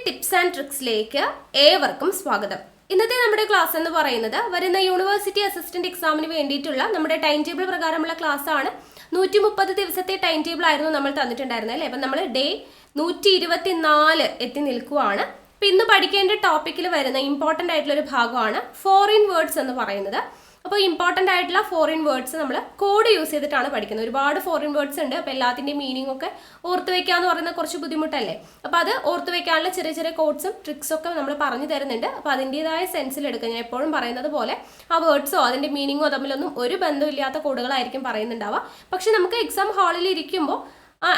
Tips and ട്രിക്സിലേക്ക് ഏവർക്കും സ്വാഗതം. ഇന്നത്തെ നമ്മുടെ ക്ലാസ് എന്ന് പറയുന്നത് വരുന്ന യൂണിവേഴ്സിറ്റി അസിസ്റ്റന്റ് എക്സാമിന് വേണ്ടിയിട്ടുള്ള നമ്മുടെ ടൈം ടേബിൾ പ്രകാരമുള്ള ക്ലാസ് ആണ്. 130 ദിവസത്തെ ടൈം ടേബിൾ ആയിരുന്നു നമ്മൾ തന്നിട്ടുണ്ടായിരുന്നത് അല്ലേ. അപ്പം നമ്മൾ ഡേ 124 എത്തി നിൽക്കുവാണ്. അപ്പം ഇന്ന് പഠിക്കേണ്ട ടോപ്പിക്കിൽ വരുന്ന ഇമ്പോർട്ടൻ്റ് ആയിട്ടുള്ള ഒരു ഭാഗമാണ് ഫോറിൻ വേർഡ്സ് എന്ന് പറയുന്നത്. അപ്പോൾ ഇമ്പോർട്ടൻ്റ് ആയിട്ടുള്ള ഫോറിൻ വേർഡ്സ് നമ്മൾ കോഡ് യൂസ് ചെയ്തിട്ടാണ് പഠിക്കുന്നത്. ഒരുപാട് ഫോറിൻ വേർഡ്സ് ഉണ്ട്. അപ്പോൾ എല്ലാത്തിൻ്റെയും മീനിങ് ഒക്കെ ഓർത്ത് വയ്ക്കുക എന്ന് പറയുന്നത് കുറച്ച് ബുദ്ധിമുട്ടല്ലേ. അപ്പോൾ അത് ഓർത്ത് വയ്ക്കാനുള്ള ചെറിയ ചെറിയ കോഡ്സും ട്രിക്സും ഒക്കെ നമ്മൾ പറഞ്ഞു തരുന്നുണ്ട്. അപ്പോൾ അതിൻ്റെതായ സെൻസിൽ എടുക്കുക. ഞാൻ എപ്പോഴും പറയുന്നത് പോലെ ആ വേർഡ്സോ അതിൻ്റെ മീനിങ്ങോ തമ്മിലൊന്നും ഒരു ബന്ധമില്ലാത്ത കോഡുകളായിരിക്കും പറയുന്നുണ്ടാവുക. പക്ഷെ നമുക്ക് എക്സാം ഹാളിൽ ഇരിക്കുമ്പോൾ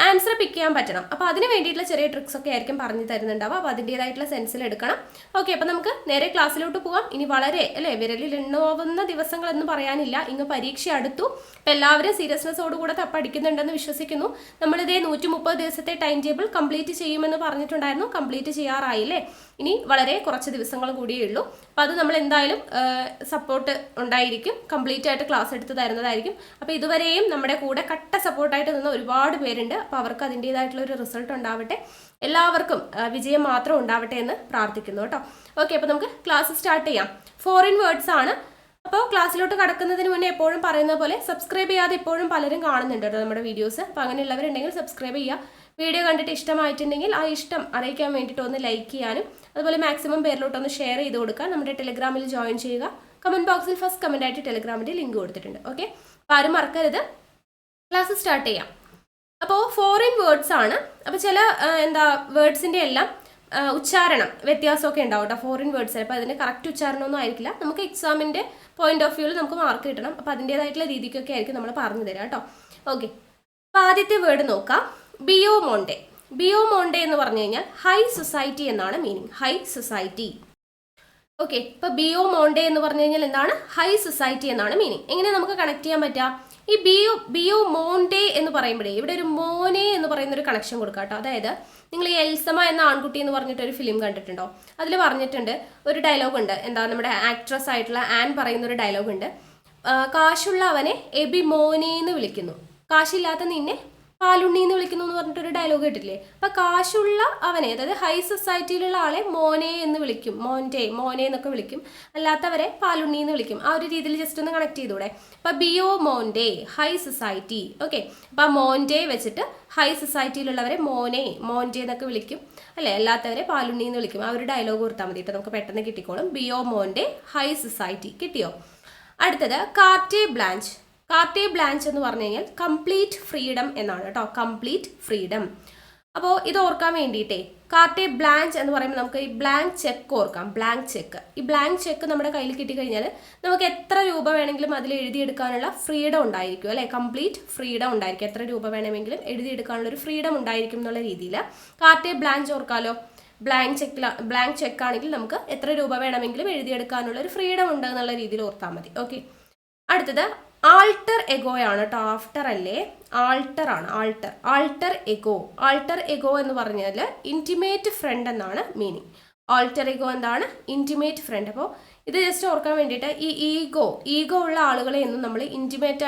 ആൻസർ പിക്ക് ചെയ്യാൻ പറ്റണം. അപ്പോൾ അതിന് വേണ്ടിയിട്ടുള്ള ചെറിയ ട്രിക്സ് ഒക്കെ ആയിരിക്കും പറഞ്ഞു തരുന്നുണ്ടാവുക. അപ്പോൾ അതിൻ്റെതായിട്ടുള്ള സെൻസിൽ എടുക്കണം. ഓക്കെ, അപ്പോൾ നമുക്ക് നേരെ ക്ലാസ്സിലോട്ട് പോകാം. ഇനി വളരെ വിരലിൽ എണ്ണാവുന്ന ദിവസങ്ങളൊന്നും പറയാനില്ല. ഇങ്ങ് പരീക്ഷ അടുത്തു. അപ്പോൾ എല്ലാവരും സീരിയസ്നെസ്സോടുകൂടെ പഠിക്കുന്നുണ്ടെന്ന് വിശ്വസിക്കുന്നു. നമ്മളിതേ 130 ദിവസത്തെ ടൈം ടേബിൾ കംപ്ലീറ്റ് ചെയ്യുമെന്ന് പറഞ്ഞിട്ടുണ്ടായിരുന്നു. കംപ്ലീറ്റ് ചെയ്യാറായില്ലേ. ഇനി വളരെ കുറച്ച് ദിവസങ്ങൾ കൂടിയേ ഉള്ളൂ. അപ്പോൾ അത് നമ്മൾ എന്തായാലും സപ്പോർട്ട് ഉണ്ടായിരിക്കും. കംപ്ലീറ്റ് ആയിട്ട് ക്ലാസ് എടുത്ത് തരുന്നതായിരിക്കും. അപ്പോൾ ഇതുവരെയും നമ്മുടെ കൂടെ കട്ട സപ്പോർട്ടായിട്ട് നിന്ന് ഒരുപാട് പേരുണ്ട്. അപ്പോൾ അവർക്ക് അതിൻ്റേതായിട്ടുള്ള ഒരു റിസൾട്ട് ഉണ്ടാവട്ടെ. എല്ലാവർക്കും വിജയം മാത്രം ഉണ്ടാവട്ടെ എന്ന് പ്രാർത്ഥിക്കുന്നു കേട്ടോ. ഓക്കെ, അപ്പോൾ നമുക്ക് ക്ലാസ് സ്റ്റാർട്ട് ചെയ്യാം. ഫോറിൻ വേർഡ്സ് ആണ്. അപ്പോൾ ക്ലാസ്സിലോട്ട് കടക്കുന്നതിന് മുന്നേ എപ്പോഴും പറയുന്ന പോലെ സബ്സ്ക്രൈബ് ചെയ്യാതെ എപ്പോഴും പലരും കാണുന്നുണ്ട് കേട്ടോ നമ്മുടെ വീഡിയോസ്. അപ്പോൾ അങ്ങനെയുള്ളവരുണ്ടെങ്കിൽ സബ്സ്ക്രൈബ് ചെയ്യുക. വീഡിയോ കണ്ടിട്ട് ഇഷ്ടമായിട്ടുണ്ടെങ്കിൽ ആ ഇഷ്ടം അറിയിക്കാൻ വേണ്ടിയിട്ട് ഒന്ന് ലൈക്ക് ചെയ്യാനും അതുപോലെ മാക്സിമം പേരിലോട്ടൊന്ന് ഷെയർ ചെയ്ത് കൊടുക്കാൻ നമ്മുടെ ടെലിഗ്രാമിൽ ജോയിൻ ചെയ്യുക. കമൻറ്റ് ബോക്സിൽ ഫസ്റ്റ് കമൻ്റ് ആയിട്ട് ടെലിഗ്രാമിൻ്റെ ലിങ്ക് കൊടുത്തിട്ടുണ്ട്. ഓക്കെ, അപ്പോൾ ആരും മറക്കരുത്. ക്ലാസ് സ്റ്റാർട്ട് ചെയ്യാം. അപ്പോൾ ഫോറിൻ വേർഡ്സ് ആണ്. അപ്പോൾ ചില വേർഡ്സിൻ്റെ എല്ലാം ഉച്ചാരണം വ്യത്യാസമൊക്കെ ഉണ്ടാവും കേട്ടോ ഫോറിൻ വേർഡ്സ്. അപ്പോൾ അതിൻ്റെ കറക്റ്റ് ഉച്ചാരണമൊന്നും ആയിരിക്കില്ല. നമുക്ക് എക്സാമിൻ്റെ പോയിന്റ് ഓഫ് വ്യൂവിൽ നമുക്ക് മാർക്ക് കിട്ടണം. അപ്പോൾ അതിൻ്റേതായിട്ടുള്ള രീതിക്കൊക്കെ ആയിരിക്കും നമ്മൾ പറഞ്ഞു തരാം കേട്ടോ. ഓക്കെ, അപ്പോൾ ആദ്യത്തെ വേർഡ് നോക്കാം. ബിയോ മോണ്ടെ. ബിയോ മോണ്ടെ എന്ന് പറഞ്ഞു കഴിഞ്ഞാൽ ഹൈ സൊസൈറ്റി എന്നാണ് മീനിങ്. High society. ഓക്കെ, ഇപ്പോൾ ബിയോ മോണ്ടെ എന്ന് പറഞ്ഞു കഴിഞ്ഞാൽ എന്താണ്? ഹൈ സൊസൈറ്റി എന്നാണ് മീനിങ്. എങ്ങനെ നമുക്ക് കണക്ട് ചെയ്യാൻ പറ്റുക? ഈ ബിയോ മോണ്ടെ എന്ന് പറയുമ്പോഴേ ഇവിടെ ഒരു മോനെ എന്ന് പറയുന്ന ഒരു കണക്ഷൻ കൊടുക്കുക കേട്ടോ. അതായത് നിങ്ങൾ ഈ എൽസമ എന്ന ആൺകുട്ടി എന്ന് പറഞ്ഞിട്ട് ഒരു ഫിലിം കണ്ടിട്ടുണ്ടോ? അതിൽ പറഞ്ഞിട്ടുണ്ട്, ഒരു ഡയലോഗ് ഉണ്ട്. നമ്മുടെ ആക്ട്രസ് ആയിട്ടുള്ള ആൻ പറയുന്ന ഒരു ഡയലോഗ് ഉണ്ട്. കാശുള്ള അവനെ എബി മോനെ എന്ന് വിളിക്കുന്നു, കാശില്ലാത്ത നിന്നെ പാലുണ്ണി എന്ന് വിളിക്കുന്നു എന്ന് പറഞ്ഞിട്ടൊരു ഡയലോഗ് കേട്ടില്ലേ? അപ്പം കാശുള്ള അവനെ, അതായത് ഹൈ സൊസൈറ്റിയിലുള്ള ആളെ മോനെ എന്ന് വിളിക്കും, മോനെ എന്നൊക്കെ വിളിക്കും. അല്ലാത്തവരെ പാലുണ്ണി എന്ന് വിളിക്കും. ആ ഒരു രീതിയിൽ ജസ്റ്റ് ഒന്ന് കണക്ട് ചെയ്തൂടെ? അപ്പം ബിയോ മോണ്ടെ ഹൈ സൊസൈറ്റി. ഓക്കെ, അപ്പം മോണ്ടെ വെച്ചിട്ട് ഹൈ സൊസൈറ്റിയിലുള്ളവരെ മോണ്ടെ എന്നൊക്കെ വിളിക്കും അല്ലേ. അല്ലാത്തവരെ പാലുണ്ണി എന്ന് വിളിക്കും. ആ ഒരു ഡയലോഗ് കൊടുത്താൽ മതി കേട്ടോ, നമുക്ക് പെട്ടെന്ന് കിട്ടിക്കോളും. ബിയോ മോണ്ടെ ഹൈ സൊസൈറ്റി. കിട്ടിയോ? അടുത്തത് കാർട്ടെ ബ്ലാഞ്ച്. കാർട്ടെ ബ്ലാഞ്ച് എന്ന് പറഞ്ഞു കഴിഞ്ഞാൽ കംപ്ലീറ്റ് ഫ്രീഡം എന്നാണ് കേട്ടോ. Complete freedom. അപ്പോൾ ഇത് ഓർക്കാൻ വേണ്ടിയിട്ടേ കാർട്ടെ ബ്ലാഞ്ച് എന്ന് പറയുമ്പോൾ നമുക്ക് ഈ ബ്ലാങ്ക് ചെക്ക് ഓർക്കാം. Blank cheque. ഈ ബ്ലാങ്ക് ചെക്ക് നമ്മുടെ കയ്യിൽ കിട്ടിക്കഴിഞ്ഞാൽ നമുക്ക് എത്ര രൂപ വേണമെങ്കിലും അതിൽ എഴുതിയെടുക്കാനുള്ള ഫ്രീഡം ഉണ്ടായിരിക്കും അല്ലേ. കംപ്ലീറ്റ് ഫ്രീഡം ഉണ്ടായിരിക്കും. എത്ര രൂപ വേണമെങ്കിലും എഴുതിയെടുക്കാനുള്ള ഒരു ഫ്രീഡം ഉണ്ടായിരിക്കും എന്നുള്ള രീതിയിൽ കാർട്ടെ ബ്ലാഞ്ച് ഓർക്കാലോ. ബ്ലാങ്ക് ചെക്ക് ആണെങ്കിൽ നമുക്ക് എത്ര രൂപ വേണമെങ്കിലും എഴുതിയെടുക്കാനുള്ള ഒരു ഫ്രീഡം ഉണ്ട് എന്നുള്ള രീതിയിൽ ഓർത്താൽ മതി. ഓക്കെ, അടുത്തത് ആൾട്ടർ എഗോയാണ് കേട്ടോ. ആഫ്റ്റർ അല്ലേ, ആൾട്ടർ ആണ്. Alter ago. ആൾട്ടർ എഗോ എന്ന് പറഞ്ഞാൽ ഇൻറ്റിമേറ്റ് ഫ്രണ്ട് എന്നാണ് മീനിങ്. ആൾട്ടർ എഗോ എന്താണ്? Intimate friend. അപ്പോൾ ഇത് ജസ്റ്റ് ഓർക്കാൻ വേണ്ടിയിട്ട് ഈ ഈഗോ ഉള്ള ആളുകളെ ഒന്നും നമ്മൾ ഇൻറ്റിമേറ്റ്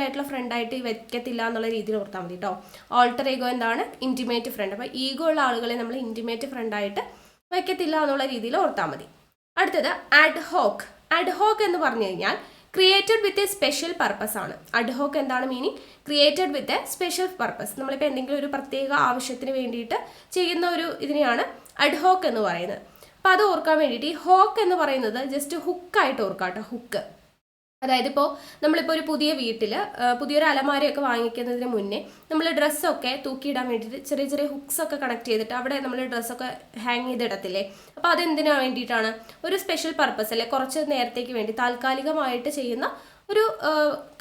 ആയിട്ടുള്ള ഫ്രണ്ടായിട്ട് വെക്കത്തില്ല എന്നുള്ള രീതിയിൽ ഓർത്താൽ മതി കേട്ടോ. ആൾട്ടർ എഗോ എന്താണ്? Intimate friend. അപ്പോൾ ഈഗോ ഉള്ള ആളുകളെ നമ്മൾ ഇൻറ്റിമേറ്റ് ഫ്രണ്ടായിട്ട് വെക്കത്തില്ല എന്നുള്ള രീതിയിൽ ഓർത്താൽ മതി. അടുത്തത് അഡ്ഹോക്ക്. അഡ്ഹോക്ക് എന്ന് പറഞ്ഞു കഴിഞ്ഞാൽ created with a special purpose ആണ്. അഡ്ഹോക്ക് എന്താണ് meaning? Created with a special purpose. നമ്മളിപ്പോൾ എന്തെങ്കിലും ഒരു പ്രത്യേക ആവശ്യത്തിന് വേണ്ടിയിട്ട് ചെയ്യുന്ന ഒരു ഇതിനെയാണ് അഡ്ഹോക്ക് എന്ന് പറയുന്നത്. അപ്പോൾ അത് ഓർക്കാൻ വേണ്ടിയിട്ട് ഈ ഹോക്ക് എന്ന് പറയുന്നത് ജസ്റ്റ് ഹുക്കായിട്ട് ഓർക്കാം കേട്ടോ. ഹുക്ക്, അതായത് ഇപ്പോൾ നമ്മളിപ്പോൾ ഒരു പുതിയ വീട്ടിൽ പുതിയൊരു അലമാരയൊക്കെ വാങ്ങിക്കുന്നതിന് മുന്നേ നമ്മൾ ഡ്രസ്സൊക്കെ തൂക്കിയിടാൻ വേണ്ടിയിട്ട് ചെറിയ ചെറിയ ഹുക്സൊക്കെ കണക്ട് ചെയ്തിട്ട് അവിടെ നമ്മൾ ഡ്രസ്സൊക്കെ ഹാങ് ചെയ്തിടത്തില്ലേ. അപ്പോൾ അതെന്തിനാണ് വേണ്ടിയിട്ടാണ്? ഒരു സ്പെഷ്യൽ പർപ്പസ് അല്ലേ, കുറച്ച് നേരത്തേക്ക് വേണ്ടി താൽക്കാലികമായിട്ട് ചെയ്യുന്ന ഒരു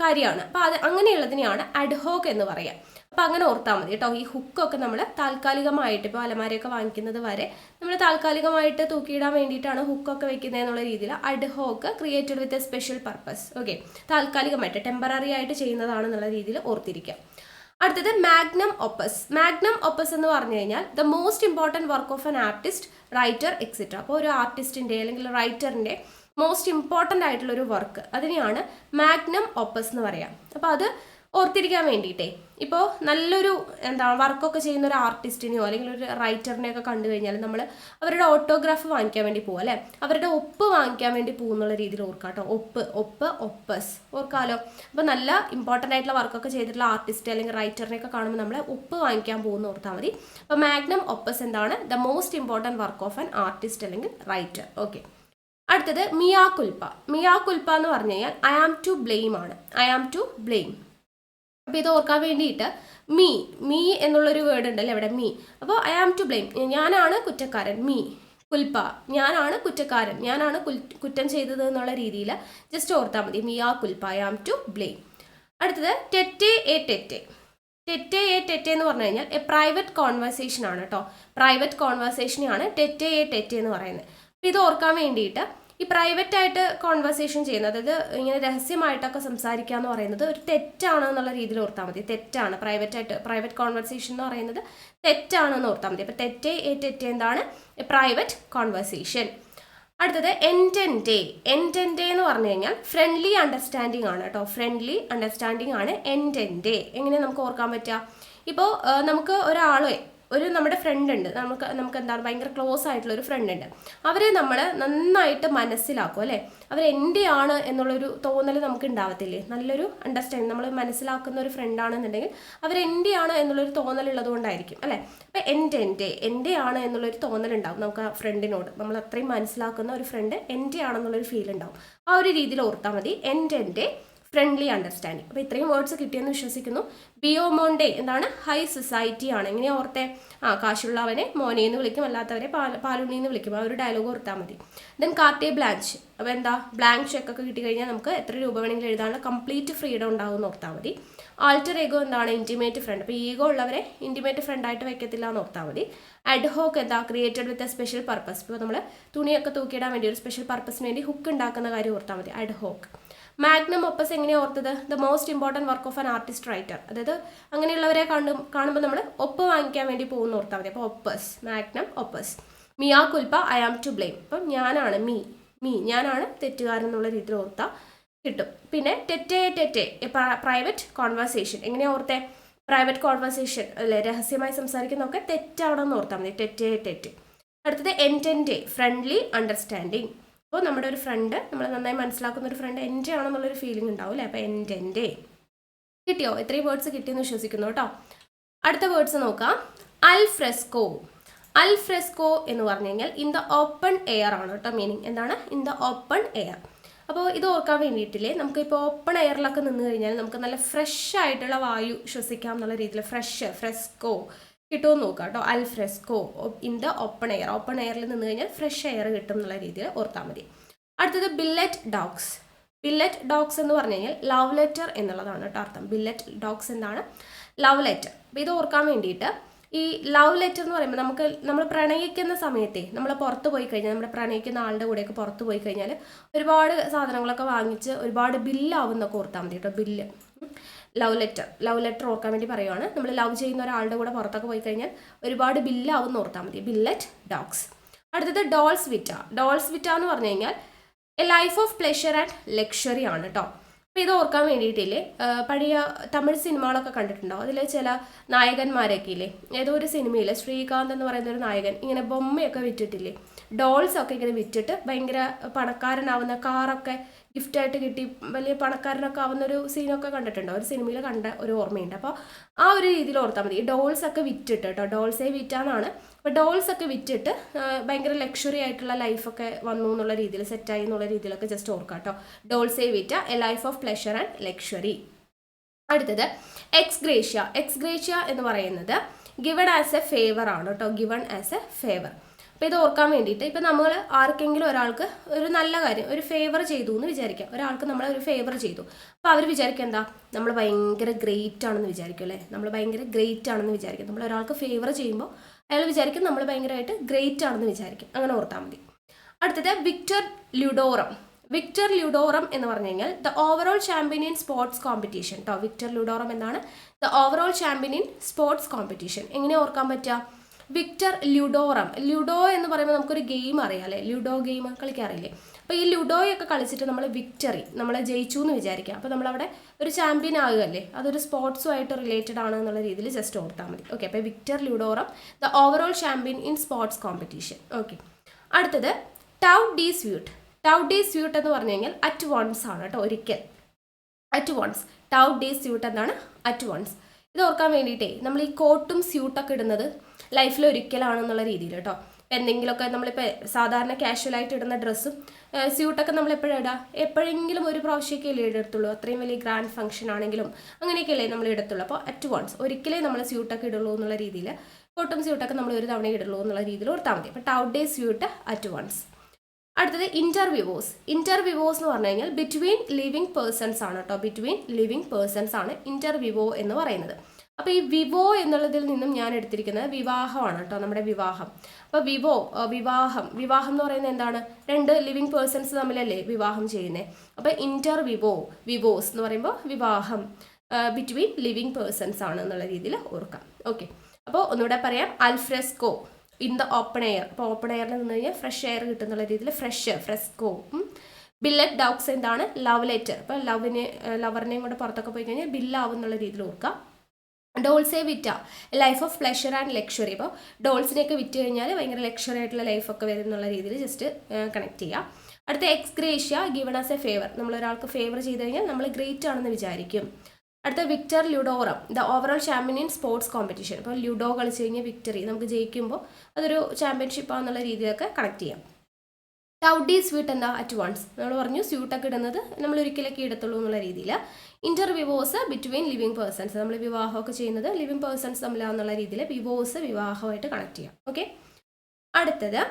കാര്യമാണ്. അപ്പോൾ അത് അങ്ങനെയുള്ളതിനെയാണ് അഡ്ഹോക്ക് എന്ന് പറയാം. അപ്പോൾ അങ്ങനെ ഓർത്താൽ മതി കേട്ടോ. ഈ ഹുക്കൊക്കെ നമ്മൾ താൽക്കാലികമായിട്ട് ഇപ്പോൾ അലമാരയൊക്കെ വാങ്ങിക്കുന്നത് വരെ നമ്മൾ താൽക്കാലികമായിട്ട് തൂക്കിയിടാൻ വേണ്ടിയിട്ടാണ് ഹുക്കൊക്കെ വെക്കുന്നത് എന്നുള്ള രീതിയിൽ ad hoc created with a special purpose. Okay, താൽക്കാലികമായിട്ട് ടെമ്പററി ആയിട്ട് ചെയ്യുന്നതാണെന്നുള്ള രീതിയിൽ ഓർത്തിരിക്കാം. അടുത്തത് മാഗ്നം ഒപ്പസ്. മാഗ്നം ഒപ്പസ് എന്ന് പറഞ്ഞു കഴിഞ്ഞാൽ the most important work of an artist, writer etcetera. അപ്പോൾ ഒരു ആർട്ടിസ്റ്റിൻ്റെ അല്ലെങ്കിൽ റൈറ്ററിൻ്റെ മോസ്റ്റ് ഇമ്പോർട്ടൻ്റ് ആയിട്ടുള്ളൊരു വർക്ക്, അതിനെയാണ് മാഗ്നം ഒപ്പസ് എന്ന് പറയാം. അപ്പോൾ അത് ഓർത്തിരിക്കാൻ വേണ്ടിയിട്ടേ ഇപ്പോൾ നല്ലൊരു വർക്കൊക്കെ ചെയ്യുന്ന ഒരു ആർട്ടിസ്റ്റിനെയോ അല്ലെങ്കിൽ ഒരു റൈറ്ററിനെയൊക്കെ കണ്ടു കഴിഞ്ഞാൽ നമ്മൾ അവരുടെ ഓട്ടോഗ്രാഫ് വാങ്ങിക്കാൻ വേണ്ടി പോകും അല്ലേ, അവരുടെ ഒപ്പ് വാങ്ങിക്കാൻ വേണ്ടി പോകുന്നുള്ള രീതിയിൽ ഓർക്കാം കേട്ടോ. ഒപ്പസ് ഓർക്കാമല്ലോ. അപ്പോൾ നല്ല ഇമ്പോർട്ടൻ്റ് ആയിട്ടുള്ള വർക്കൊക്കെ ചെയ്തിട്ടുള്ള ആർട്ടിസ്റ്റ് അല്ലെങ്കിൽ റൈറ്ററിനെയൊക്കെ കാണുമ്പോൾ നമ്മൾ ഒപ്പ് വാങ്ങിക്കാൻ പോകുന്ന ഓർത്താൽ മതി. അപ്പോൾ മാഗ്നം ഒപ്പസ് എന്താണ്? The most important work of an artist അല്ലെങ്കിൽ റൈറ്റർ. ഓക്കെ, അടുത്തത് മിയാ കുൽപ്പ എന്ന് പറഞ്ഞു കഴിഞ്ഞാൽ ഐ ആം ടു ബ്ലെയിം ആണ്. I am to blame. അപ്പോൾ ഇത് ഓർക്കാൻ വേണ്ടിയിട്ട് മീ എന്നുള്ളൊരു വേർഡ് ഉണ്ടല്ലോ ഇവിടെ, മീ. അപ്പോൾ ഐ ആം ടു ബ്ലെയിം, ഞാനാണ് കുറ്റക്കാരൻ. കുൽപ്പ, ഞാനാണ് കുറ്റക്കാരൻ, ഞാനാണ് കുറ്റം ചെയ്തത് എന്നുള്ള രീതിയിൽ ജസ്റ്റ് ഓർത്താൽ മതി. മിയാ culpa, I am to blame. അടുത്തത് ടെറ്റെ എന്ന് പറഞ്ഞു കഴിഞ്ഞാൽ എ പ്രൈവറ്റ് കോൺവെർസേഷൻ ആണ് കേട്ടോ. പ്രൈവറ്റ് കോൺവെർസേഷനെയാണ് ടെറ്റെ എന്ന് പറയുന്നത്. അപ്പോൾ ഇത് ഓർക്കാൻ വേണ്ടിയിട്ട് ഈ പ്രൈവറ്റ് ആയിട്ട് കോൺവെർസേഷൻ ചെയ്യുന്നത്, അതായത് ഇങ്ങനെ രഹസ്യമായിട്ടൊക്കെ സംസാരിക്കുക എന്ന് പറയുന്നത് ഒരു തെറ്റാണ് എന്നുള്ള രീതിയിൽ ഓർത്താൽ മതി. തെറ്റാണ്, പ്രൈവറ്റ് കോൺവെർസേഷൻ എന്ന് പറയുന്നത് തെറ്റാണെന്ന് ഓർത്താൽ മതി. അപ്പോൾ ടെറ്റെ എന്താണ്? Private conversation. അടുത്തത് എൻറ്റെൻഡേ എന്ന് പറഞ്ഞു കഴിഞ്ഞാൽ ഫ്രണ്ട്ലി അണ്ടർസ്റ്റാൻഡിങ് ആണ് കേട്ടോ. ഫ്രണ്ട്ലി അണ്ടർസ്റ്റാൻഡിങ് ആണ് എൻറ്റെൻഡേ. എങ്ങനെ നമുക്ക് ഓർക്കാൻ പറ്റുക? ഇപ്പോൾ നമുക്ക് നമ്മുടെ ഫ്രണ്ട് ഉണ്ട്, നമുക്ക് എന്താണ് ഭയങ്കര ക്ലോസ് ആയിട്ടുള്ള ഒരു ഫ്രണ്ട് ഉണ്ട്. അവരെ നമ്മൾ നന്നായിട്ട് മനസ്സിലാക്കും അല്ലേ, അവരെൻ്റെയാണ് എന്നുള്ളൊരു തോന്നൽ നമുക്ക് ഉണ്ടാവത്തില്ലേ? നല്ലൊരു അണ്ടർസ്റ്റാൻഡിങ്, നമ്മൾ മനസ്സിലാക്കുന്ന ഒരു ഫ്രണ്ടാണെന്നുണ്ടെങ്കിൽ അവരെൻ്റെയാണ് എന്നുള്ളൊരു തോന്നലുള്ളത് കൊണ്ടായിരിക്കും അല്ലേ. അപ്പം എൻ്റെയാണ് എന്നുള്ളൊരു തോന്നലുണ്ടാവും നമുക്ക് ആ ഫ്രണ്ടിനോട്. നമ്മൾ അത്രയും മനസ്സിലാക്കുന്ന ഒരു ഫ്രണ്ട് എൻ്റെ ആണെന്നുള്ളൊരു ഫീൽ ഉണ്ടാവും. ആ ഒരു രീതിയിൽ ഓർത്താൽ മതി എൻ്റെ ഫ്രണ്ട്ലി അണ്ടർസ്റ്റാൻഡിങ്. അപ്പോൾ ഇത്രയും വേർഡ്സ് കിട്ടിയെന്ന് വിശ്വസിക്കുന്നു. ബിയോമോണ്ടേ എന്താണ്? ഹൈ സൊസൈറ്റി ആണ്. എങ്ങനെയാ ഓർത്തെ? കാശുള്ളവനെ മോനെന്ന് വിളിക്കും, അല്ലാത്തവരെ പാലുണ്ണിന്ന് വിളിക്കും. ആ ഒരു ഡയലോഗ് ഓർത്താൽ മതി. Then carte blanche. അപ്പോൾ എന്താ? ബ്ലാങ്ക് ചെക്കൊക്കെ കിട്ടി കഴിഞ്ഞാൽ നമുക്ക് എത്ര രൂപ വേണമെങ്കിലും എഴുതാനുള്ള കംപ്ലീറ്റ് ഫ്രീഡം ഉണ്ടാവും എന്ന് ഓർത്താൽ മതി. ആൾട്ടർ ഈഗോ എന്താണ്? Intimate friend. അപ്പോൾ ഈഗോ ഉള്ളവരെ ഇൻറ്റിമേറ്റ് ഫ്രണ്ടായിട്ട് വെക്കത്തില്ല എന്ന് ഓർത്താൽ മതി. അഡ്ഹോക്ക് എന്താ? Created with a special purpose. ഇപ്പോൾ നമ്മൾ തുണിയൊക്കെ തൂക്കിയിടാൻ വേണ്ടി ഒരു സ്പെഷ്യൽ പർപ്പസിന് വേണ്ടി ഹുക്ക് ഉണ്ടാക്കുന്ന കാര്യം ഓർത്താൽ മതി. അഡ്ഹോക്ക്. മാഗ്നം ഒപ്പസ് എങ്ങനെയാണ് ഓർത്തത്? The most important work of an artist writer. അതായത് അങ്ങനെയുള്ളവരെ കാണുമ്പോൾ നമ്മൾ ഒപ്പ് വാങ്ങിക്കാൻ വേണ്ടി പോകുന്ന ഓർത്താൽ മതി. അപ്പോൾ opus, magnum opus. Mea culpa, I am to blame. അപ്പം ഞാനാണ് ഞാനാണ് തെറ്റുകാരൻ എന്നുള്ള രീതിയിൽ ഓർത്താൽ കിട്ടും. പിന്നെ ടെറ്റെ പ്രൈവറ്റ് കോൺവെർസേഷൻ. എങ്ങനെയാണ് ഓർത്തെ? പ്രൈവറ്റ് കോൺവെർസേഷൻ അല്ലെ, രഹസ്യമായി സംസാരിക്കുന്നതൊക്കെ തെറ്റാണെന്ന് ഓർത്താൽ മതി. ടെറ്റെ. അടുത്തത് എൻറ്റെൻഡേ, ഫ്രണ്ട്ലി അണ്ടർസ്റ്റാൻഡിങ്. അപ്പോൾ നമ്മുടെ ഒരു ഫ്രണ്ട്, നമ്മൾ നന്നായി മനസ്സിലാക്കുന്ന ഒരു ഫ്രണ്ട് എൻ്റെ ആണെന്നുള്ളൊരു ഫീലിംഗ് ഉണ്ടാവും അല്ലേ. അപ്പോൾ എൻ്റെ കിട്ടിയോ? ഇത്രയും വേർഡ്സ് കിട്ടിയെന്ന് വിശ്വസിക്കുന്നു കേട്ടോ. അടുത്ത വേർഡ്സ് നോക്കാം. അൽഫ്രെസ്കോ എന്ന് പറഞ്ഞു കഴിഞ്ഞാൽ ഇൻ ദ ഓപ്പൺ എയർ ആണ് കേട്ടോ. മീനിങ് എന്താണ്? In the open air. അപ്പോൾ ഇത് ഓർക്കാൻ വേണ്ടിയിട്ടില്ലേ, നമുക്കിപ്പോൾ ഓപ്പൺ എയറിലൊക്കെ നിന്ന് കഴിഞ്ഞാൽ നമുക്ക് നല്ല ഫ്രഷ് ആയിട്ടുള്ള വായു ശ്വസിക്കാം എന്നുള്ള രീതിയിൽ ഫ്രെസ്കോ കിട്ടുമെന്ന് നോക്കാം കേട്ടോ. അൽഫ്രെസ്കോ ഇൻ ദ ഓപ്പൺ എയറിൽ നിന്ന് കഴിഞ്ഞാൽ ഫ്രഷ് എയർ കിട്ടും എന്നുള്ള രീതിയിൽ ഓർത്താൽ മതി. അടുത്തത് ബില്ലറ്റ് ഡോഗ്സ് എന്ന് പറഞ്ഞു കഴിഞ്ഞാൽ ലവ് ലെറ്റർ എന്നുള്ളതാണ് കേട്ടോ അർത്ഥം. ബില്ലറ്റ് ഡോഗ്സ് എന്താണ്? Love letter. അപ്പോൾ ഇത് ഓർക്കാൻ വേണ്ടിയിട്ട് ഈ ലവ് ലെറ്റർ എന്ന് പറയുമ്പോൾ നമ്മൾ പ്രണയിക്കുന്ന സമയത്തെ നമ്മൾ പുറത്ത് പോയി കഴിഞ്ഞാൽ, നമ്മുടെ പ്രണയിക്കുന്ന ആളുടെ കൂടെയൊക്കെ പുറത്ത് പോയി കഴിഞ്ഞാൽ ഒരുപാട് സാധനങ്ങളൊക്കെ വാങ്ങിച്ച് ഒരുപാട് ബില്ലാവുന്നൊക്കെ ഓർത്താൽ മതി കേട്ടോ. ബില്ല്. ലവ് ലെറ്റർ ഓർക്കാൻ വേണ്ടി പറയുവാണ്. നമ്മൾ ലവ് ചെയ്യുന്ന ഒരാളുടെ കൂടെ പുറത്തൊക്കെ പോയി കഴിഞ്ഞാൽ ഒരുപാട് ബില്ലാവും ഓർത്താൽ മതി. Billet dogs. അടുത്തത് ഡോൾസ് വിറ്റ എന്ന് പറഞ്ഞു കഴിഞ്ഞാൽ A life of pleasure and luxury ആണ് കേട്ടോ. അപ്പോൾ ഇത് ഓർക്കാൻ വേണ്ടിയിട്ടില്ലേ, പഴയ തമിഴ് സിനിമകളൊക്കെ കണ്ടിട്ടുണ്ടോ? അതിൽ ചില നായകന്മാരൊക്കെ ഇല്ലേ, ഏതോ ഒരു സിനിമയിൽ ശ്രീകാന്ത് എന്ന് പറയുന്ന ഒരു നായകൻ ഇങ്ങനെ ബൊമ്മയൊക്കെ വിറ്റിട്ടില്ലേ, ഡോൾസൊക്കെ ഇങ്ങനെ വിറ്റിട്ട് ഭയങ്കര പണക്കാരനാവുന്ന, കാറൊക്കെ ഗിഫ്റ്റായിട്ട് കിട്ടി വലിയ പണക്കാരനൊക്കെ ആവുന്ന ഒരു സീനൊക്കെ കണ്ടിട്ടുണ്ടോ? ഒരു സിനിമയിൽ കണ്ട ഒരു ഓർമ്മയുണ്ട്. അപ്പോൾ ആ ഒരു രീതിയിൽ ഓർത്താൽ മതി. ഡോൾസൊക്കെ വിറ്റിട്ട് കേട്ടോ, ഡോൾസേ വിറ്റാന്നാണ്. അപ്പോൾ ഡോൾസൊക്കെ വിറ്റിട്ട് ഭയങ്കര ലക്ഷറി ആയിട്ടുള്ള ലൈഫൊക്കെ വന്നു എന്നുള്ള രീതിയിൽ, സെറ്റായി എന്നുള്ള രീതിയിലൊക്കെ ജസ്റ്റ് ഓർക്കാം കേട്ടോ. ഡോൾസേ വിറ്റ A life of pleasure and luxury. അടുത്തത് എക്സ്ഗ്രേഷ്യ എന്ന് പറയുന്നത് ഗിവൺ ആസ് എ ഫേവർ ആണ് കേട്ടോ. Given as a favour. അപ്പോൾ ഇത് ഓർക്കാൻ വേണ്ടിയിട്ട് ഇപ്പോൾ നമ്മൾ ആർക്കെങ്കിലും ഒരാൾക്ക് ഒരു നല്ല കാര്യം, ഒരു ഫേവർ ചെയ്തു എന്ന് വിചാരിക്കാം. ഒരാൾക്ക് നമ്മൾ ഒരു ഫേവർ ചെയ്തു. അപ്പോൾ അവർ വിചാരിക്കുക എന്താ? നമ്മൾ ഭയങ്കര ഗ്രേറ്റ് ആണെന്ന് വിചാരിക്കും അല്ലേ. നമ്മൾ ഭയങ്കര ഗ്രേറ്റ് ആണെന്ന് വിചാരിക്കും. നമ്മൾ ഒരാൾക്ക് ഫേവർ ചെയ്യുമ്പോൾ അയാൾ വിചാരിക്കും നമ്മൾ ഭയങ്കരമായിട്ട് ഗ്രേറ്റ് ആണെന്ന് വിചാരിക്കും. അങ്ങനെ ഓർത്താൽ മതി. അടുത്തത് വിക്ടർ ല്യൂഡോറം എന്ന് പറഞ്ഞു കഴിഞ്ഞാൽ the overall champion in sports competition കേട്ടോ. വിക്ടർ ല്യൂഡോറം എന്താണ്? The overall champion in sports competition. എങ്ങനെ ഓർക്കാൻ പറ്റുക? വിക്ടർ ല്യൂഡോ എന്ന് പറയുമ്പോൾ നമുക്കൊരു ഗെയിം അറിയാം അല്ലേ, ലുഡോ ഗെയിം കളിക്കാറില്ലേ. അപ്പോൾ ഈ ലുഡോയൊക്കെ കളിച്ചിട്ട് നമ്മൾ വിക്ടറി നമ്മൾ ജയിച്ചു എന്ന് വിചാരിക്കാം. അപ്പോൾ നമ്മളവിടെ ഒരു ചാമ്പ്യൻ ആകുകയല്ലേ, അതൊരു സ്പോർട്സുമായിട്ട് റിലേറ്റഡ് ആണ് എന്നുള്ള രീതിയിൽ ജസ്റ്റ് ഓർത്താൽ മതി. ഓക്കെ, അപ്പോൾ victor ludorum the overall champion in sports competition. Okay, അടുത്തത് tout de suite. Tout de suite എന്ന് പറഞ്ഞു കഴിഞ്ഞാൽ അറ്റ് വൺസ് ആണ് കേട്ടോ, ഒരിക്കൽ. At once, tout de suite എന്താണ്? At once. ഇത് ഓർക്കാൻ വേണ്ടിയിട്ടേ നമ്മൾ ഈ കോട്ടും സ്യൂട്ടൊക്കെ ഇടുന്നത് ലൈഫിൽ ഒരിക്കലാണെന്നുള്ള രീതിയിൽ കേട്ടോ. എന്തെങ്കിലുമൊക്കെ നമ്മളിപ്പോൾ സാധാരണ കാഷ്വലായിട്ട് ഇടുന്ന ഡ്രസ്സും സ്യൂട്ടൊക്കെ നമ്മൾ എപ്പോഴും ഇടുക, എപ്പോഴെങ്കിലും ഒരു പ്രാവശ്യമൊക്കെയല്ലേ ഇടത്തുള്ളൂ. അത്രയും വലിയ ഗ്രാൻഡ് ഫംഗ്ഷൻ ആണെങ്കിലും അങ്ങനെയൊക്കെയല്ലേ നമ്മൾ ഇടത്തുള്ളൂ. അപ്പോൾ അറ്റ് വൺസ്, ഒരിക്കലേ നമ്മൾ സ്യൂട്ടൊക്കെ ഇടുള്ളൂ എന്നുള്ള രീതിയിൽ, കോട്ടും സ്യൂട്ടൊക്കെ നമ്മൾ ഒരു തവണ ഇടുള്ളൂ എന്നുള്ള രീതിയിൽ ഓർത്താൽ മതി. അപ്പോൾ tout de suite at once. അടുത്തത് ഇന്റർവ്യൂവേഴ്സ്. ഇന്റർവ്യൂവേഴ്സ് എന്ന് പറഞ്ഞു കഴിഞ്ഞാൽ ബിറ്റ്വീൻ ലിവിങ് പേഴ്സൺസ് ആണ് കേട്ടോ, ബിറ്റ്വീൻ ലിവിങ് പേഴ്സൺസ് ആണ് ഇന്റർവ്യൂവോ എന്ന് പറയുന്നത്. അപ്പോൾ ഈ വിവോ എന്നുള്ളതിൽ നിന്നും ഞാൻ എടുത്തിരിക്കുന്നത് വിവാഹമാണ് കേട്ടോ, നമ്മുടെ വിവാഹം. അപ്പോൾ വിവാഹം എന്ന് പറയുന്നത് എന്താണ്? രണ്ട് ലിവിങ് പേഴ്സൺസ് തമ്മിലല്ലേ വിവാഹം ചെയ്യുന്നത്. അപ്പോൾ വിവോസ് എന്ന് പറയുമ്പോൾ വിവാഹം ബിറ്റ്വീൻ ലിവിങ് പേഴ്സൺസ് ആണ് എന്നുള്ള രീതിയിൽ ഓർക്കാം. ഓക്കെ, അപ്പോൾ ഒന്നുകൂടെ പറയാം. അൽഫ്രെസ്കോ ഇൻ ദ ഓപ്പൺ എയർ. അപ്പോൾ ഓപ്പൺ എയറിൽ നിന്ന് കഴിഞ്ഞാൽ ഫ്രഷ് എയർ കിട്ടുന്നുള്ള രീതിയിൽ ഫ്രെസ്കോ. ബില്ലറ്റ് ഡൗക്സ് എന്താണ്? Love letter. അപ്പോൾ ലവറിനെയും കൂടെ പുറത്തൊക്കെ പോയി കഴിഞ്ഞാൽ ബില്ലാവും എന്നുള്ള രീതിയിൽ ഓർക്കാം. ഡോൾസെ വിറ്റ, life of pleasure and luxury. അപ്പോൾ ഡോൾസിനെയൊക്കെ വിറ്റ് കഴിഞ്ഞാൽ ഭയങ്കര ലക്ഷറി ആയിട്ടുള്ള ലൈഫൊക്കെ വരും എന്നുള്ള രീതിയിൽ ജസ്റ്റ് കണക്ട് ചെയ്യാം. അടുത്ത ex gratia, given as a favour. നമ്മളൊരാൾക്ക് ഫേവർ ചെയ്ത് കഴിഞ്ഞാൽ നമ്മൾ ഗ്രേറ്റ് ആണെന്ന് വിചാരിക്കും. അടുത്ത victor ludorum the overall champion in sports competition. അപ്പോൾ ലുഡോ കളിച്ച് കഴിഞ്ഞാൽ വിക്ടറി, നമുക്ക് ജയിക്കുമ്പോൾ അതൊരു ചാമ്പ്യൻഷിപ്പാണെന്നുള്ള രീതിയിലൊക്കെ കണക്ട് ചെയ്യാം. ടൗ ഡി സ്വീട്ട് എന്താ? At once. നമ്മൾ പറഞ്ഞു സ്യൂട്ടൊക്കെ ഇടുന്നത് നമ്മൾ ഒരിക്കലൊക്കെ ഇടത്തുള്ളൂ എന്നുള്ള രീതിയിൽ. ഇന്റർവ്യൂവേഴ്സ് ബിറ്റ്വീൻ ലിവിങ് പേഴ്സൺസ്, നമ്മൾ വിവാഹമൊക്കെ ചെയ്യുന്നത് ലിവിങ് പേഴ്സൺസ് തമ്മിലാന്നുള്ള രീതിയിൽ വിവോസ് വിവാഹമായിട്ട് കണക്ട് ചെയ്യാം. ഓക്കെ, അടുത്തത്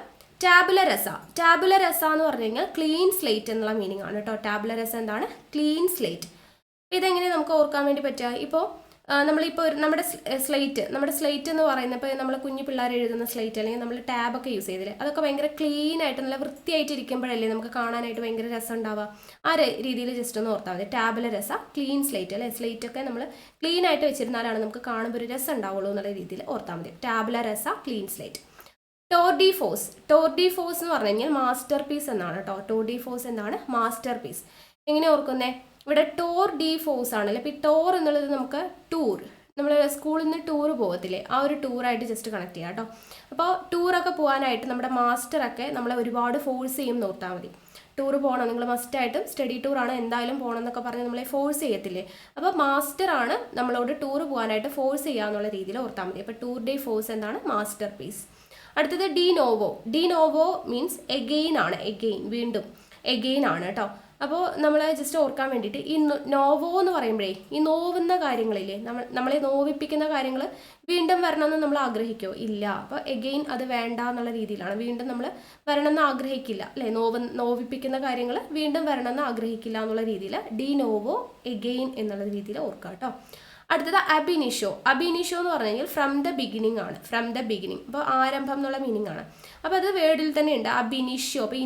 ടാബുല രസ. ടാബുല രസ എന്ന് പറഞ്ഞു കഴിഞ്ഞാൽ ക്ലീൻ സ്ലേറ്റ് എന്നുള്ള മീനിങ് ആണ് കേട്ടോ. ടാബുല രസ എന്താണ്? Clean slate. ഇതെങ്ങനെ നമുക്ക് ഓർക്കാൻ വേണ്ടി പറ്റുക? ഇപ്പോൾ നമ്മളിപ്പോൾ നമ്മുടെ സ്ലേറ്റ് എന്ന് പറയുന്നത്, ഇപ്പോൾ നമ്മൾ കുഞ്ഞു പിള്ളേർ എഴുതുന്ന സ്ലേറ്റ് അല്ലെങ്കിൽ നമ്മൾ ടാബൊക്കെ യൂസ് ചെയ്തില്ലേ, അതൊക്കെ ഭയങ്കര ക്ലീൻ ആയിട്ട് നല്ല വൃത്തിയായിട്ട് ഇരിക്കുമ്പോഴല്ലേ നമുക്ക് കാണാനായിട്ട് ഭയങ്കര രസം ഉണ്ടാവുക. ആ രീതിയിൽ ജസ്റ്റ് ഒന്ന് ഓർത്താൽ മതി. ടാബിലെ രസ ക്ലീൻ സ്ലേറ്റ് അല്ലേ, സ്ലേറ്റൊക്കെ നമ്മൾ ക്ലീൻ ആയിട്ട് വെച്ചിരുന്നാലാണ് നമുക്ക് കാണുമ്പോൾ ഒരു രസം ഉണ്ടാവുള്ളൂ എന്നുള്ള രീതിയിൽ ഓർത്താൽ മതി. Tabula rasa clean slate. Tour de force എന്ന് പറഞ്ഞു കഴിഞ്ഞാൽ മാസ്റ്റർ പീസ് എന്നാണ് കേട്ടോ. ടോർ ഡി ഫോഴ്സ് എന്താണ്? Masterpiece. എങ്ങനെ ഓർക്കുന്നേ? ഇവിടെ ടോർ ഡി ഫോഴ്സ് ആണല്ലേ. അപ്പോൾ ഈ ടോർ എന്നുള്ളത് നമുക്ക് ടൂർ, നമ്മൾ സ്കൂളിൽ നിന്ന് ടൂർ പോകത്തില്ലേ, ആ ഒരു ടൂറായിട്ട് ജസ്റ്റ് കണക്ട് ചെയ്യാം കേട്ടോ. അപ്പോൾ ടൂറൊക്കെ പോകാനായിട്ട് നമ്മുടെ മാസ്റ്ററൊക്കെ നമ്മളെ ഒരുപാട് ഫോഴ്സ് ചെയ്യും നോർത്താൽ മതി. ടൂർ പോകണം, നിങ്ങൾ മസ്റ്റായിട്ടും സ്റ്റഡി ടൂറാണ് എന്തായാലും പോകണം എന്നൊക്കെ പറഞ്ഞ് നമ്മളെ ഫോഴ്സ് ചെയ്യത്തില്ലേ. അപ്പോൾ മാസ്റ്ററാണ് നമ്മളോട് ടൂർ പോകാനായിട്ട് ഫോഴ്സ് ചെയ്യുക എന്നുള്ള രീതിയിൽ ഓർത്താൽ മതി. അപ്പോൾ ടൂർ ഡി ഫോഴ്സ് എന്താണ്? Masterpiece. അടുത്തത് ഡി നോവോ മീൻസ് എഗെയിൻ ആണ്, വീണ്ടും എഗെയിൻ ആണ് കേട്ടോ. അപ്പോൾ നമ്മൾ ജസ്റ്റ് ഓർക്കാൻ വേണ്ടിയിട്ട് ഈ നോവോ എന്ന് പറയുമ്പോഴേ ഈ നോവുന്ന കാര്യങ്ങളില്ലേ, നമ്മളെ നോവിപ്പിക്കുന്ന കാര്യങ്ങൾ വീണ്ടും വരണമെന്ന് നമ്മൾ ആഗ്രഹിക്കുമോ? ഇല്ല. അപ്പോൾ എഗെയിൻ അത് വേണ്ട എന്നുള്ള രീതിയിലാണ്. വീണ്ടും നമ്മൾ വരണമെന്ന് ആഗ്രഹിക്കില്ല അല്ലേ, നോവിപ്പിക്കുന്ന കാര്യങ്ങൾ വീണ്ടും വരണമെന്ന് ആഗ്രഹിക്കില്ല എന്നുള്ള രീതിയിൽ ഡി നോവോ എഗെയിൻ എന്നുള്ള രീതിയിൽ ഓർക്കുക കേട്ടോ. അടുത്തത് അബിനിഷോ എന്ന് പറഞ്ഞു കഴിഞ്ഞാൽ ഫ്രം ദ ബിഗിനിങ് ആണ്. അപ്പോൾ ആരംഭം എന്നുള്ള മീനിങ് ആണ്. അപ്പോൾ അത് വേർഡിൽ തന്നെ ഉണ്ട് അബിനിഷോ. അപ്പോൾ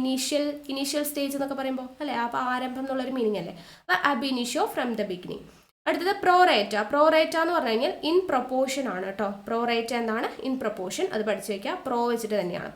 ഇനീഷ്യൽ സ്റ്റേജ് എന്നൊക്കെ പറയുമ്പോൾ അല്ലേ, അപ്പോൾ ആരംഭം എന്നുള്ളൊരു മീനിങ് അല്ലേ. അപ്പോൾ അബിനിഷോ ഫ്രം ദ ബിഗിനിങ്. അടുത്തത് പ്രോറേറ്റ എന്ന് പറഞ്ഞു കഴിഞ്ഞാൽ ഇൻ പ്രൊപ്പോർഷൻ ആണ് കേട്ടോ. പ്രോറേറ്റ എന്താണ്? In proportion. അത് പഠിച്ചു വയ്ക്കുക. പ്രോ വെച്ചിട്ട് തന്നെയാണ്,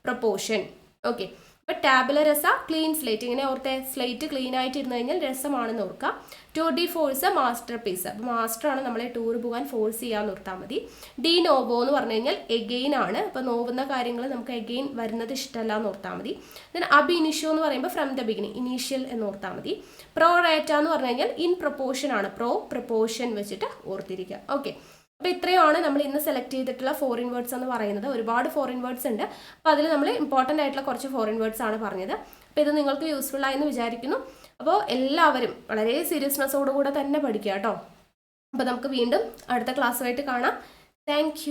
പ്രൊപ്പോർഷൻ. ഓക്കെ, അപ്പോൾ ടാബുല രസ ക്ലീൻ സ്ലേറ്റ്. ഇങ്ങനെ ഓർത്തെ, സ്ലേറ്റ് ക്ലീൻ ആയിട്ട് ഇരുന്ന് കഴിഞ്ഞാൽ രസമാണെന്ന് ഓർക്കുക. Tour de force masterpiece. അപ്പോൾ മാസ്റ്ററാണ് നമ്മളെ ടൂർ പോകാൻ ഫോഴ്സ് ചെയ്യാമെന്ന് ഓർത്താൽ മതി. ഡി നോവോ എന്ന് പറഞ്ഞു കഴിഞ്ഞാൽ എഗെയിൻ ആണ്. അപ്പോൾ നോവുന്ന കാര്യങ്ങൾ നമുക്ക് എഗെയിൻ വരുന്നത് ഇഷ്ടമല്ല എന്ന് ഓർത്താൽ മതി. ദെൻ അബ് ഇനിഷ്യോ എന്ന് പറയുമ്പോൾ ഫ്രം ദ ബിഗിനിങ്, ഇനീഷ്യൽ എന്ന് ഓർത്താൽ മതി. പ്രോറേറ്റ എന്ന് പറഞ്ഞു കഴിഞ്ഞാൽ ഇൻ പ്രൊപ്പോർഷൻ ആണ്. പ്രൊപ്പോർഷൻ വെച്ചിട്ട് ഓർത്തിരിക്കുക. ഓക്കെ, അപ്പോൾ ഇത്രയുമാണ് നമ്മൾ ഇന്ന് സെലക്ട് ചെയ്തിട്ടുള്ള ഫോറിൻ വേർഡ്സ് എന്ന് പറയുന്നത്. ഒരുപാട് ഫോറിൻ വേർഡ്സ് ഉണ്ട്. അപ്പോൾ അതിൽ നമ്മൾ ഇമ്പോർട്ടൻ്റ് ആയിട്ടുള്ള കുറച്ച് ഫോറിൻ വേർഡ്സ് ആണ് പറഞ്ഞത്. അപ്പോൾ ഇത് നിങ്ങൾക്ക് യൂസ്ഫുൾ ആയെന്ന് വിചാരിക്കുന്നു. അപ്പോൾ എല്ലാവരും വളരെ സീരിയസ്നെസ്സോടുകൂടെ തന്നെ പഠിക്കുക കേട്ടോ. അപ്പോൾ നമുക്ക് വീണ്ടും അടുത്ത ക്ലാസ്സുമായിട്ട് കാണാം. താങ്ക്